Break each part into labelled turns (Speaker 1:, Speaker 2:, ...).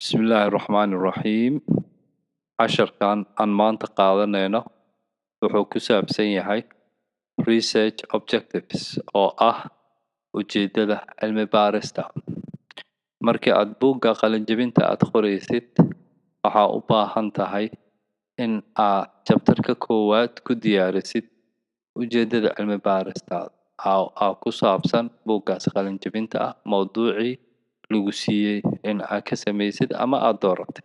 Speaker 1: بسم الله الرحمن الرحيم casharkan aan maanta qaadanayno wuxuu ku saabsan yahay research objectives oo ah ujeedada cilmi baarista markii aad buugga qalinjebinta aad qoraysid waxaa u baahan tahay in aad chapterka koowaad ku diyaarisid ujeedada cilmi baarista oo ku saabsan buuggaas qalinjebinta ah mowduucii lagu siiyey in aad ka samaysid ama aad dooratay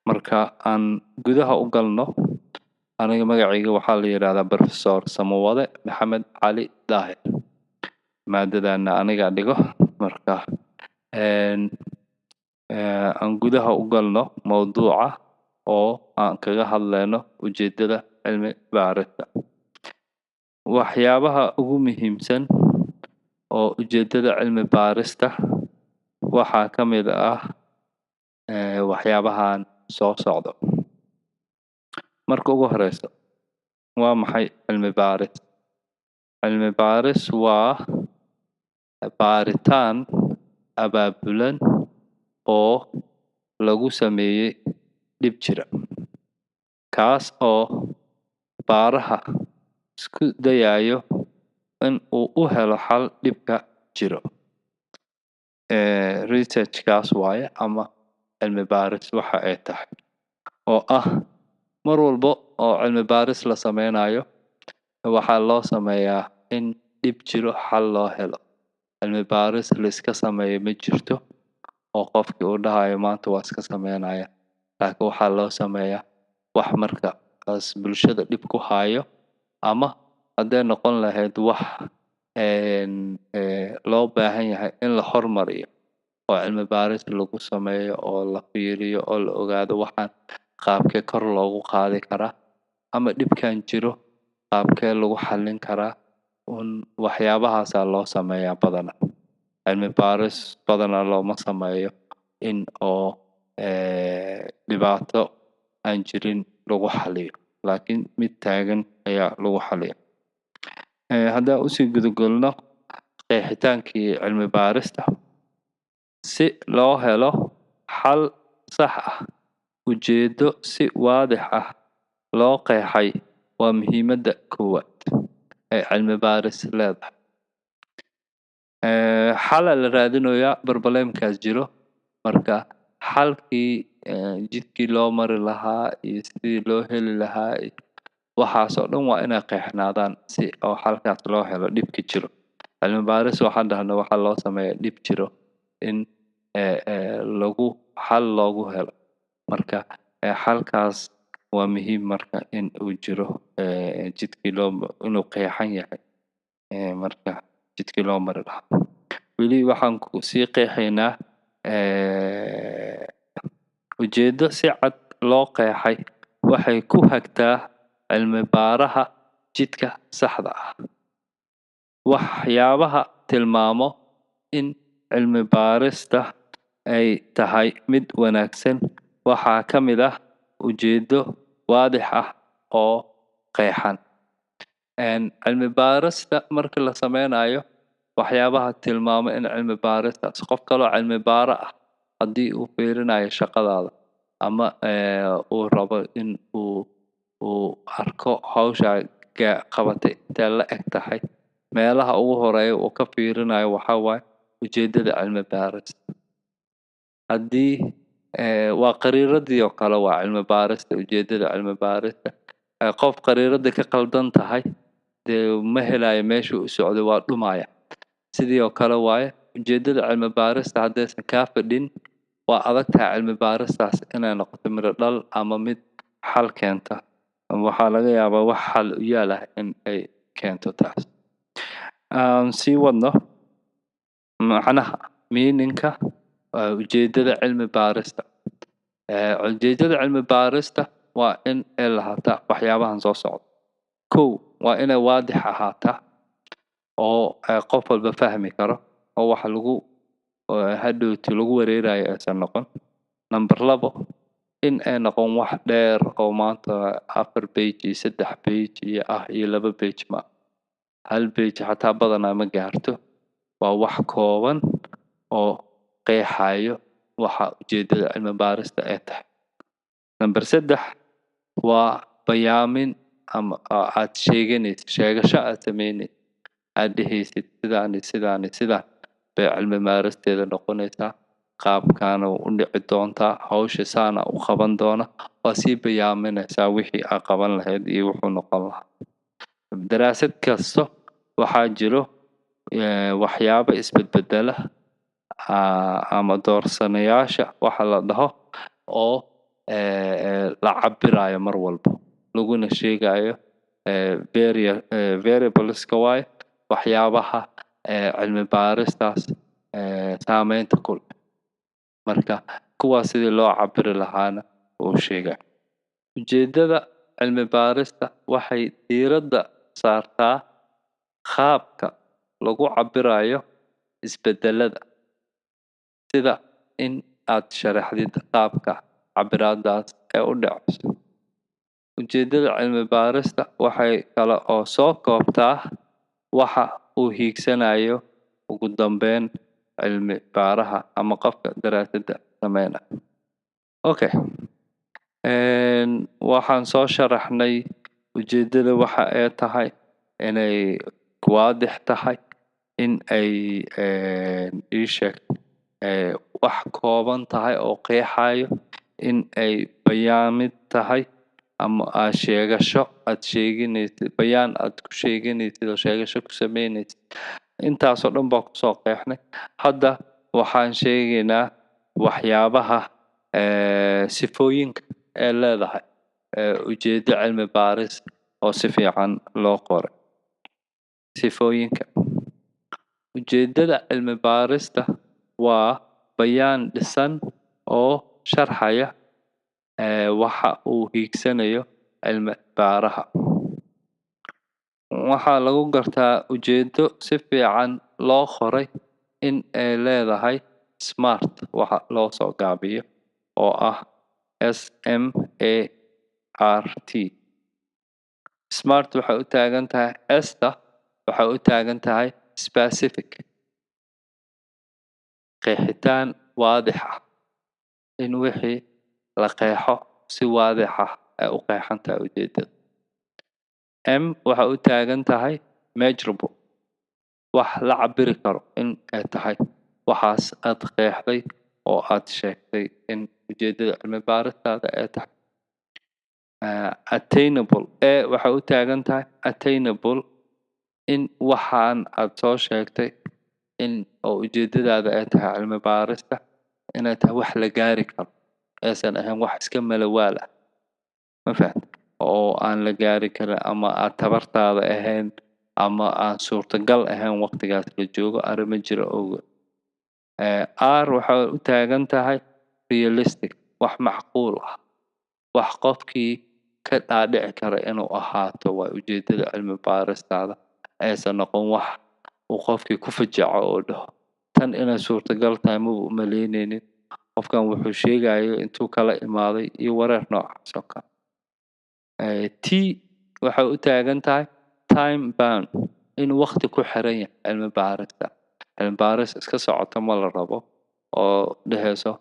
Speaker 1: marka aan gudaha u galno aniga magacayga waxaa la yiraahdaa Professor Samawade Maxamed Cali Daahir maadadana aniga dhigo marka aan gudaha u galno mowduuca oo aan kaga hadlayno ujeedada cilmi baarista waxyaabaha ugu muhiimsan oo ujeedada cilmi baarista waxaa ka mid ah waxyaabahan soo socdo marka ugu horeysa waa maxay cilmi baaris cilmi baaris waa baaritaan abaabulan oo lagu sameeyey dhib jira kaas oo baaraha isku dayayo in uu u helo xal dhibka jiro research kaas waaye ama cilmi baaris waxa ay tahay oo ah mar walba oo cilmi baaris la sameynayo waxaa loo sameeyaa in dhib jiro xal loo helo cilmi baaris la iska sameeyo ma jirto oo qofkii uu dhahayo maanta waa iska sameynaya laakiin waxaa loo sameeyaa wax marka as bulshada dhib ku hayo ama hadday noqon lahayd wax loo baahan yahay in la hormariyo oo cilmi baaris lagu sameeyo oo la fiiriyo oo la ogaado waxaan qaabkee kor loogu qaadi karaa ama dhibkan jiro qaabkee lagu xallin karaa waxyaabahaasaa loo sameeyaa badanaa cilmi baaris badanaa looma sameeyo in oo dhibaato aan jirin lagu xalliyo laakiin mid taagan ayaa lagu xalliya haddaan usii gudagolno qeexitaankii cilmi baarista si loo helo xal sax ah ujeedo si waadix ah loo qeexay waa muhiimadda koowaad ee cilmi baaris leedahay xal la raadinayaa barbalemkaas jiro marka xalkii jidkii loo mari lahaa iyo sidii loo heli lahaa waxaasoo dhan waa inay qeexnaadaan si oo xalkaas loo helo dhibka jiro cilmi baaris waxaan dhahnaa waxaa loo sameeyaa dhib jiro in lagu xal loogu helo marka xalkaas waa muhiim marka in uu jiro jidkii loo inuu qeexan yahay marka jidkii loo mari lahaa weli waxaan sii qeexaynaa ujeedo si cad loo qeexay waxay ku hagtaa cilmi baaraha jidka saxda ah waxyaabaha tilmaamo in cilmi baarista ay tahay mid wanaagsan waxaa ka mid ah ujeedo waadix ah oo qeexan cilmi baarista marka la sameynayo waxyaabaha tilmaamo in cilmi baaristaas qof kaloo cilmi baaro ah haddii uu fiirinayo shaqadaada ama uu rabo in uu arko hawsha qabatay intee la eg tahay meelaha ugu horeeya uu ka fiirinayo waxaa waaye ujeedada cilmi baarista haddii waa qariiradii oo kale waa cilmi baarista ujeedada cilmi baarista qof qariirada ka qaldan tahay dee ma helayo meeshuu u socday waa dhumaya sidii oo kale waaye ujeedada cilmi baarista haddaysan kaa fadhin waa adag tahay cilmi baaristaas inay noqoto miro dhal ama mid xal keenta waxaa laga yaabaa wax xal u yaalah in ay keento taas sii wadno macnaha meaninka ujeedada cilmi baarista ujeedada cilmi baarista waa in ay lahaataa waxyaabahan soo socda kow waa inay waadix ahaataa oo qof walba fahmi karo oo wax lagu hadhowti lagu wareerayo aysan noqon number 2 in ay noqon wax dheer oo maanta 4 page iyo 3 page iyo 2 page ma hal page xataa badanaa ma gaarto waa wax kooban oo qeexayo waxa ujeedada cilmi baarista ay tahay. Number 3 waa bayaamin ama aad sheegasho aad sameynaysid. Aad dhehaysid sidaan bay cilmi baaristeeda noqonaysaa. Qaabkaana u dhici doontaa. Hawsha saana u qaban doona. Waa sii bayaaminaysaa wixii aad qaban lahayd iyo wuxuu noqon lahaa. Daraasad kasta waxaa jiro waxyaabo isbedbedela ama doorsanayaasha waxa la dhaho oo la cabirayo mar walba laguna sheegayo variableska waaye waxyaabaha cilmi baaristaas saameynta ku leh. Marka kuwaas sidii loo cabiri lahaana wuu sheegay. Ujeedada cilmi baarista waxay diiradda saartaa qaabka lagu cabirayo isbedelada, sida in aad sharaxdid qaabka cabiraadaas ee u dhacayso. Ujeedada cilmi baarista waxay kale oo soo koobtaa waxa uu hiigsanayo ugu dambeyn cilmi baaraha ama qofka daraasadda sameynaya. Okay. Waxaan soo sharaxnay ujeedada waxa ay tahay inay waadix tahay, in ay wax kooban tahay oo qeexayo, in ay bayaamid tahay ama sheegasho aad sheeganaysid, bayaan aad ku sheeganaysid oo sheegasho ku sameynaysid. Intaasoo dhan baa kusoo qeexnay. Hadda waxaan sheegaynaa waxyaabaha sifooyinka ee leedahay ujeedo cilmi baaris oo si fiican loo qoray. Sifooyinka ujeedada cilmi baarista waa bayaan dhisan oo sharxaya waxa uu hiigsanayo cilmi baaraha. Waxaa lagu gartaa ujeedo si fiican loo qoray in ay leedahay SMART waxa loo soo gaabiyo oo ah SMART. SMART waxay u taagan tahay waxay u taagan tahay specific, qeexitaan waadix ah, in wixii la qeexo si waadix ah ay u qeexan tahay ujeedada. M waxay u taagan tahay measurable, wax la cabiri karo in ay tahay waxaas aad qeexday oo aad sheegtay in ujeedada cilmi baaristaada ay tahay. Attainable waxay u taagan tahay attainable, in waxaan aad soo sheegtay in oo ujeedadaada ay tahay cilmi baarista inay tahay wax la gaari karo, aysan ahayn wax iska malawaal ah. Ma fahamtay? Oo aan la gaari karin ama aad tabartaada ahayn ama aan suurtagal ahayn waqtigaas la joogo arrimo jira awgeed. R waxay u taagan tahay realistic, wax macquul ah, wax qofkii ka dhaadhici kara inuu ahaato waa ujeedada cilmi baaristaada. Aysan noqon wax uu qofkii ku fajaco oo dhaho tan inay suurtagal tahay ma u malaynaynin, qofkan wuxuu sheegayo intuu kala imaaday iyo wareer noocaas oo kale. T waxay u taagan tahay time bound, in waqti ku xiran yahay cilmi baarista. Cilmi baaris iska socoto ma la rabo oo dhehayso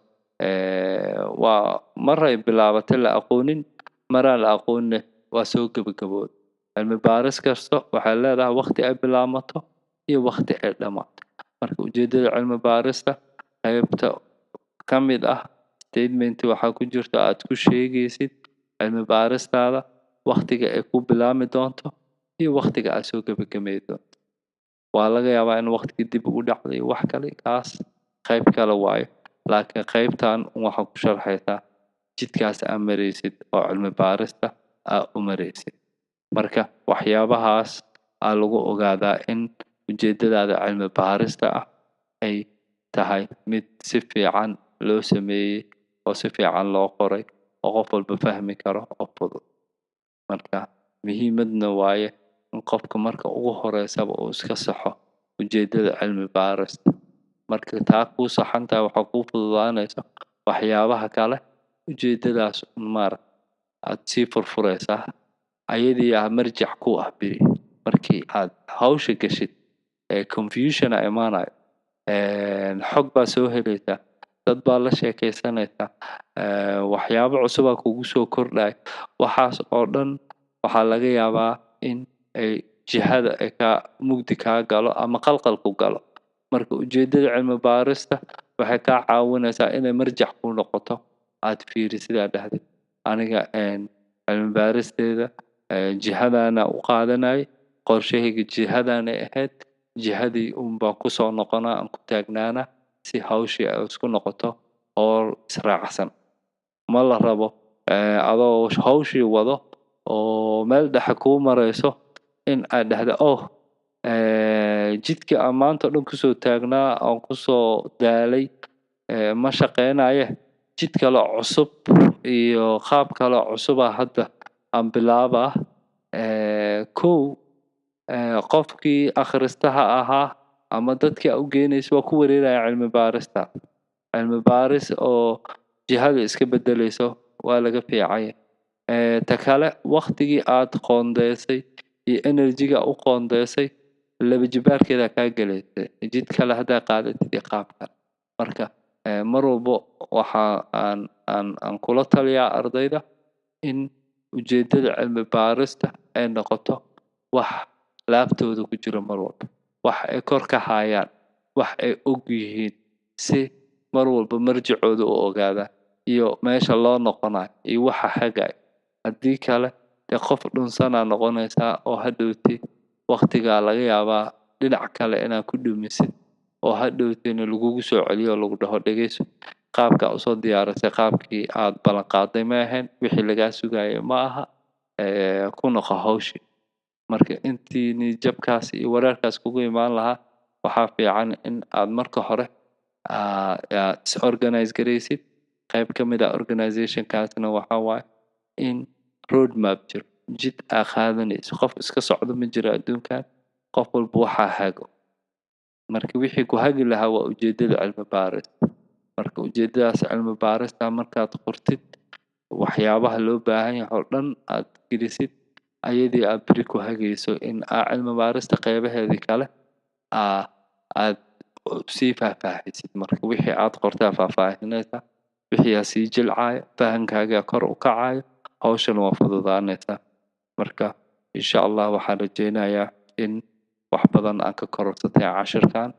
Speaker 1: waa maray bilaabatay la aqoonin, maraan la aqoonin waa soo gabagabood. Cilmi baaris kasta waxay leedahay waqti ay bilaamato iyo waqti ay dhamaato. Marka ujeedada cilmi baarista qaybta ka mid ah statement waxaa ku jirta aad ku sheegaysid cilmi baaristaada waqtiga ay ku bilaami doonto iyo waqtiga aad soo gabagabeey doonto. Waa laga yaabaa in waqtiga dib ugu dhacday wax kale, kaas qayb kale waayo. Laakiin qaybtan waxaa ku sharxaysaa jidkaas aad maraysid oo cilmi baarista aad u maraysid. Marka waxyaabahaas aa lagu ogaadaa in ujeedadaada cilmi baarista ah ay tahay mid si fiican loo sameeyey oo si fiican loo qoray oo qof walba fahmi karo oo fudud. Marka muhiimadna waaye in qofka marka ugu horeysaba uu iska saxo ujeedada cilmi baarista. Marka taa kuu saxan tahay waxaa kuu fududaanaysa waxyaabaha kale ujeedadaas aad sii furfuraysaa. Ayadii marjac ku ah biri markii aad hawsha gashid confusion imaanayo. Xog baa soo helaysaa dad baa la sheekaysanaysaa, waxyaabo cusubaa kugu soo kordhaya. Waxaas oo dhan waxaa laga yaabaa in ay jihada ay mugdi kaa galo ama qalqal ku galo. Marka ujeeddada cilmi baarista waxay kaa caawinaysaa inay marjac kuu noqoto. Aad fiirisid aad dhahdid aniga cilmi baaristeeda jihadaana u qaadanayay, qorshahayga jihadaanay ahayd, jihadii un baan ku soo noqonaa, aan ku taagnaanaa si hawshii ay isku noqoto hawl israacsan. Ma la rabo adoo hawshii wado oo meel dhexe kuu marayso in aad dhahdo jidkii aan maanta oo dhan kusoo taagnaa aan kusoo daalay ma shaqaynaye, jid kale oo cusub iyo qaab kale oo cusubaa hadda aan bilaabaa. Kow qofkii akhristaha ahaa ama dadkii aa u geynayso waa ku wareeraya cilmi baarista. Cilmi baaris oo jihada iska beddelayso waa laga fiican yahay. Ta kale waqtigii aad qoondeysay iyo energy-ga u qoondeysay laba jibaarkeeda kaa gelaysay. Jid kale haddaa qaadatid iyo qaab kale. Marka mar walbo waxa aan kula taliyaa ardayda in ujeeddada cilmi baarista ay noqoto wax laabtooda ku jiro mar walba, wax ay kor ka hayaan, wax ay og yihiin, si mar walba marjacooda u ogaadaan iyo meesha loo noqonayo iyo waxa hagaaya. Haddii kale dee qof dhunsanaa noqonaysaa oo hadhowti waqtigaa laga yaabaa dhinac kale inaad ku dhumisid oo hadhowtina lagugu soo celiyo oo lagu dhaho dhegeyso qaabka aad usoo diyaarisay qaabkii aad ballan qaaday ma ahayn, wixii lagaa sugayay ma aha, ku noqo hawshii. Marka intii niyad jabkaas iyo wareerkaas kugu imaan lahaa waxaa fiican in aad marka hore is organize garaysid. Qayb ka mid ah organization-kaasna waxaa waaye in road map jiro, jid aa qaadanayso. Qof iska socdo ma jiro adduunkan, qof walba waxaa hago. Marka wixii ku hagi lahaa waa ujeeddada cilmi baaris. Marka ujeeddadaas cilmi baarista markaad qortid waxyaabaha loo baahan yahay oo dhan aad gelisid, ayadii aad beri ku hagayso in cilmi baarista qaybaheedii kale aad sii faahfaahisid. Marka wixii aad qortaa faahfaahinaysaa, wixii aa sii jilcaayo, fahankaagaa kor u kacayo, hawshan waa fududaanaysaa. Marka insha Allah waxaan rajaynayaa in wax badan aan ka kororsatay cashirkan.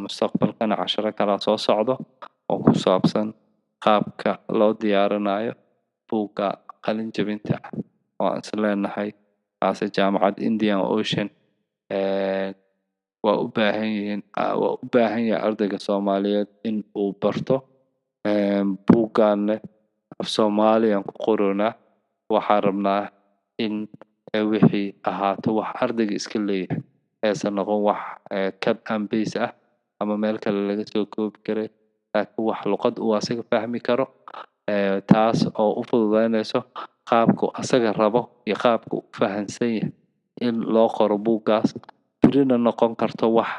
Speaker 1: Mustaqbalkana cashiro kala soo socdo oo ku saabsan qaabka loo diyaarinayo buugga qalin jabinta oo aan is leenahay jaamacad Indian Ocean waa u baahan yahay ardayga Soomaaliyeed in uu barto. Buuggaanna af Soomaali aan ku qoranaa. Waxaan rabnaa in wixii ahaato wax ardayga iska leeyahay, aysan noqon wax cut and paste ah ama meel kale laga soo koobi karay, laakiin wax luqad uu asaga fahmi karo, taas oo u fududaynayso qaabku asaga rabo iyo qaabku u fahansan yahay in loo qoro buuggaas. Berina noqon karto wax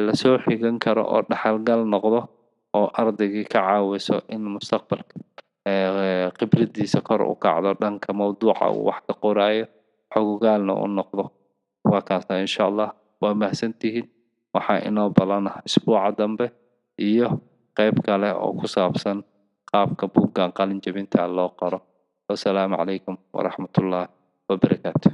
Speaker 1: lasoo xigan karo oo dhaxalgal noqdo oo ardaygii ka caawiso in mustaqbalka khibradiisa kor u kacdo dhanka mawduuca uu wax ka qoraayo, xogogaalna u noqdo. Waa kaasa insha Allah. Waa mahadsantihiin. Waxaa inoo balanaha isbuuca dambe iyo qayb kale oo ku saabsan qaabka buuggan qalin jabinta loo qoro. Wassalaamu calaykum waraxmatullaahi wabarakaatuh.